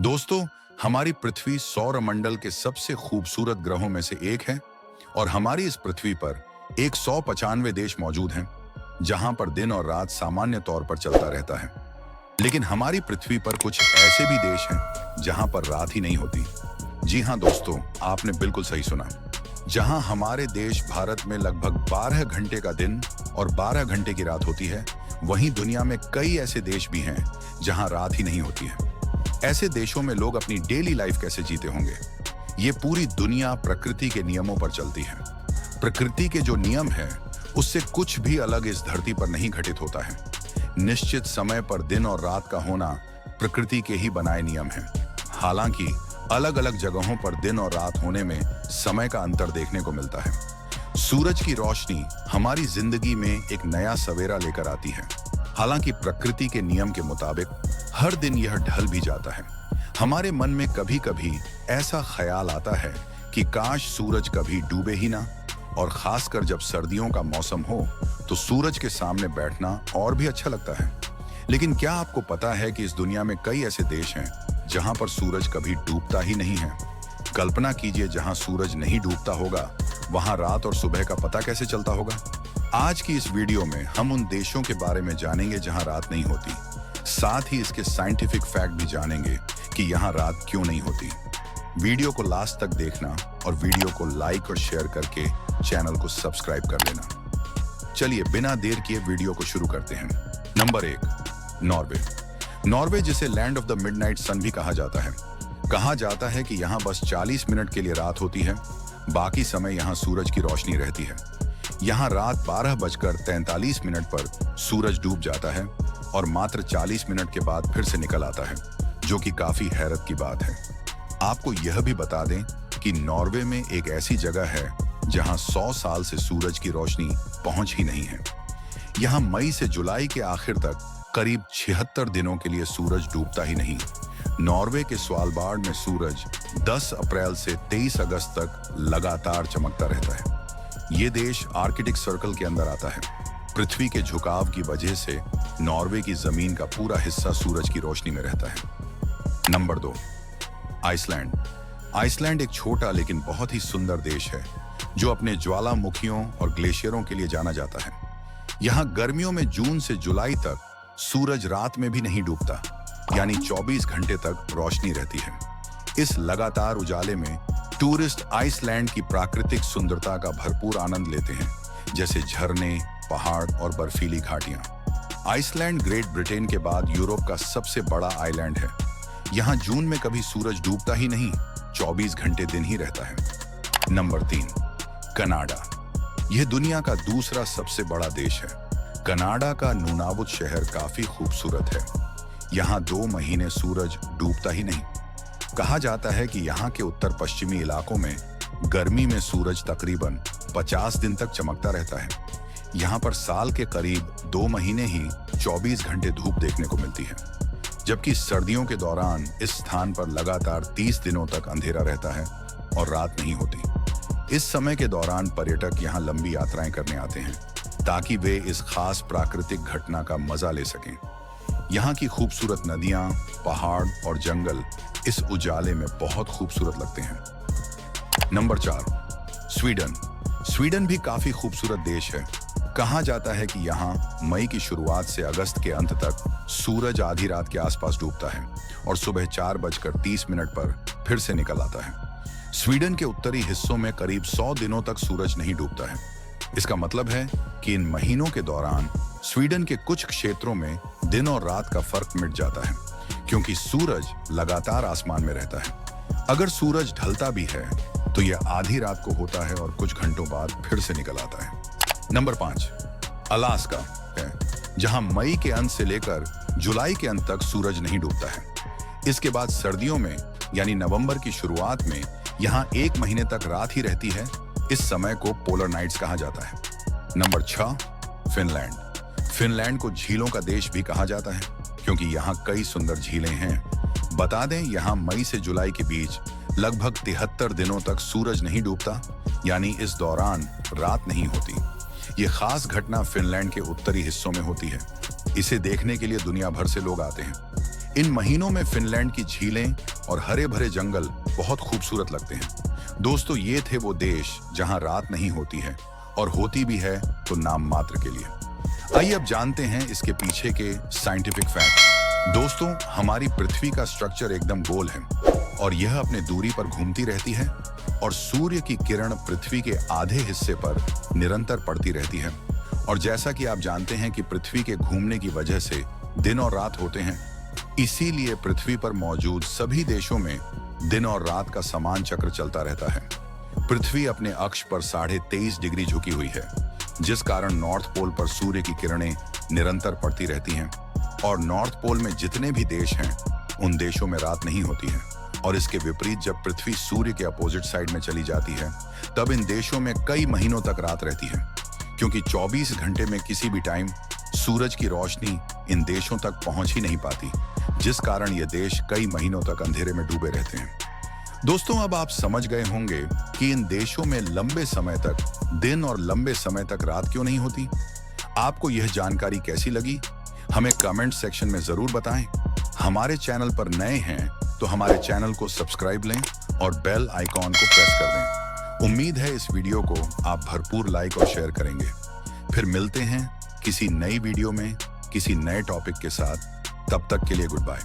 दोस्तों, हमारी पृथ्वी सौर मंडल के सबसे खूबसूरत ग्रहों में से एक है और हमारी इस पृथ्वी पर 195 देश मौजूद हैं, जहां पर दिन और रात सामान्य तौर पर चलता रहता है। लेकिन हमारी पृथ्वी पर कुछ ऐसे भी देश हैं जहां पर रात ही नहीं होती। जी हां दोस्तों, आपने बिल्कुल सही सुना। जहां हमारे देश भारत में लगभग 12 घंटे का दिन और 12 घंटे की रात होती है, वहीं दुनिया में कई ऐसे देश भी हैं जहां रात ही नहीं होती है। ऐसे देशों में लोग अपनी डेली लाइफ कैसे जीते होंगे? ये पूरी दुनिया प्रकृति के नियमों पर चलती है। प्रकृति के जो नियम है, उससे कुछ भी अलग इस धरती पर नहीं घटित होता है। निश्चित समय पर दिन और रात का होना प्रकृति के ही बनाए नियम है। हालांकि अलग अलग जगहों पर दिन और रात होने में समय का अंतर देखने को मिलता है। सूरज की रोशनी हमारी जिंदगी में एक नया सवेरा लेकर आती है। हालांकि प्रकृति के नियम के मुताबिक हर दिन यह ढल भी जाता है। हमारे मन में कभी कभी ऐसा ख्याल आता है कि काश सूरज कभी डूबे ही ना, और खासकर जब सर्दियों का मौसम हो तो सूरज के सामने बैठना और भी अच्छा लगता है। लेकिन क्या आपको पता है कि इस दुनिया में कई ऐसे देश हैं जहां पर सूरज कभी डूबता ही नहीं है? कल्पना कीजिए, जहां सूरज नहीं डूबता होगा वहां रात और सुबह का पता कैसे चलता होगा? आज की इस वीडियो में हम उन देशों के बारे में जानेंगे जहां रात नहीं होती। साथ ही इसके साइंटिफिक फैक्ट भी जानेंगे कि यहाँ रात क्यों नहीं होती। वीडियो को लास्ट तक देखना और वीडियो को लाइक और शेयर करके चैनल को सब्सक्राइब कर लेना। चलिए बिना देर किए वीडियो को शुरू करते हैं। Number 1, Norway. नॉर्वे, जिसे लैंड ऑफ द मिडनाइट सन भी कहा जाता है। कहा जाता है कि यहाँ बस 40 मिनट के लिए रात होती है, बाकी समय यहाँ सूरज की रोशनी रहती है। यहाँ रात 12:43 पर सूरज डूब जाता है और मात्र 40 मिनट के बाद फिर से निकल आता है, जो कि काफी हैरत की बात है। आपको यह भी बता दें कि नॉर्वे में एक ऐसी जगह है जहां 100 साल से सूरज की रोशनी पहुंच ही नहीं है। यहां मई से जुलाई के आखिर तक करीब 76 दिनों के लिए सूरज डूबता ही नहीं। नॉर्वे के स्वालबार्ड में सूरज 10 अप्रैल से 23 अगस्त तक लगातार चमकता रहता है। ये देश आर्कटिक सर्कल के अंदर आता है। पृथ्वी के झुकाव की वजह से नॉर्वे की जमीन का पूरा हिस्सा सूरज की रोशनी में रहता है। Number 2, Iceland. आइसलैंड एक छोटा लेकिन बहुत ही सुंदर देश है जो अपने ज्वालामुखियों और ग्लेशियरों के लिए जाना जाता है। यहाँ गर्मियों में जून से जुलाई तक सूरज रात में भी नहीं डूबता, यानी 24 घंटे तक रोशनी रहती है। इस लगातार उजाले में टूरिस्ट आइसलैंड की प्राकृतिक सुंदरता का भरपूर आनंद लेते हैं, जैसे झरने, पहाड़ और बर्फीली घाटियां। आइसलैंड ग्रेट ब्रिटेन के बाद यूरोप का सबसे बड़ा आइलैंड है। यहाँ जून में कभी सूरज डूबता ही नहीं, 24 घंटे दिन ही रहता है। Number 3, Canada. यह दुनिया का दूसरा सबसे बड़ा देश है। कनाडा का नूनावुत शहर काफी खूबसूरत है। यहाँ 2 महीने सूरज डूबता ही नहीं। कहा जाता है कि यहाँ के उत्तर पश्चिमी इलाकों में गर्मी में सूरज तकरीबन 50 दिन तक चमकता रहता है। यहाँ पर साल के करीब 2 महीने ही 24 घंटे धूप देखने को मिलती है, जबकि सर्दियों के दौरान इस स्थान पर लगातार 30 दिनों तक अंधेरा रहता है और रात नहीं होती। इस समय के दौरान पर्यटक यहाँ लंबी यात्राएं करने आते हैं ताकि वे इस खास प्राकृतिक घटना का मजा ले सकें। यहाँ की खूबसूरत नदियाँ, पहाड़ और जंगल इस उजाले में बहुत खूबसूरत लगते हैं। Number 4, Sweden. स्वीडन भी काफी खूबसूरत देश है। कहा जाता है कि यहाँ मई की शुरुआत से अगस्त के अंत तक सूरज आधी रात के आसपास डूबता है और सुबह 4:30 पर फिर से निकल आता है। स्वीडन के उत्तरी हिस्सों में करीब 100 दिनों तक सूरज नहीं डूबता है। इसका मतलब है कि इन महीनों के दौरान स्वीडन के कुछ क्षेत्रों में दिन और रात का फर्क मिट जाता है, क्योंकि सूरज लगातार आसमान में रहता है। अगर सूरज ढलता भी है तो यह आधी रात को होता है और कुछ घंटों बाद फिर से निकल आता है। नंबर 5, अलास्का है, जहां मई के अंत से लेकर जुलाई के अंत तक सूरज नहीं डूबता है। इसके बाद सर्दियों में यानी नवंबर की शुरुआत में यहाँ 1 महीने तक रात ही रहती है। इस समय को पोलर नाइट्स कहा जाता है। Number 6, Finland. फिनलैंड को झीलों का देश भी कहा जाता है, क्योंकि यहाँ कई सुंदर झीलें हैं। बता दें, यहाँ मई से जुलाई के बीच लगभग 73 दिनों तक सूरज नहीं डूबता, यानी इस दौरान रात नहीं होती। ये खास घटना फिनलैंड के उत्तरी हिस्सों में होती है। इसे देखने के लिए दुनिया भर से लोग आते हैं। इन महीनों में फिनलैंड की झीलें और हरे भरे जंगल बहुत खूबसूरत लगते हैं। दोस्तों, ये थे वो देश जहां रात नहीं होती है, और होती भी है तो नाम मात्र के लिए। आइए अब जानते हैं इसके पीछे के साइंटिफिक फैक्ट। दोस्तों, हमारी पृथ्वी का स्ट्रक्चर एकदम गोल है और यह अपने दूरी पर घूमती रहती है, और सूर्य की किरण पृथ्वी के आधे हिस्से पर निरंतर पड़ती रहती है। और जैसा कि आप जानते हैं कि पृथ्वी के घूमने की वजह से दिन और रात होते हैं, इसीलिए पृथ्वी पर मौजूद सभी देशों में दिन और रात का समान चक्र चलता रहता है। पृथ्वी अपने अक्ष पर 23.5 डिग्री झुकी हुई है, जिस कारण नॉर्थ पोल पर सूर्य की किरणें निरंतर पड़ती रहती हैं, और नॉर्थ पोल में जितने भी देश हैं उन देशों में रात नहीं होती है। और इसके विपरीत जब पृथ्वी सूर्य के अपोजिट साइड में चली जाती है, तब इन देशों में कई महीनों तक रात रहती है, क्योंकि 24 घंटे में किसी भी टाइम सूरज की रोशनी इन देशों तक पहुंच ही नहीं पाती, जिस कारण ये देश कई महीनों तक अंधेरे में डूबे रहते हैं। दोस्तों, अब आप समझ गए होंगे कि इन देशों में लंबे समय तक दिन और लंबे समय तक रात क्यों नहीं होती। आपको यह जानकारी कैसी लगी, हमें कमेंट सेक्शन में जरूर बताएं। हमारे चैनल पर नए हैं तो हमारे चैनल को सब्सक्राइब लें और बेल आइकॉन को प्रेस कर दें। उम्मीद है इस वीडियो को आप भरपूर लाइक और शेयर करेंगे। फिर मिलते हैं किसी नई वीडियो में किसी नए टॉपिक के साथ। तब तक के लिए गुड बाय।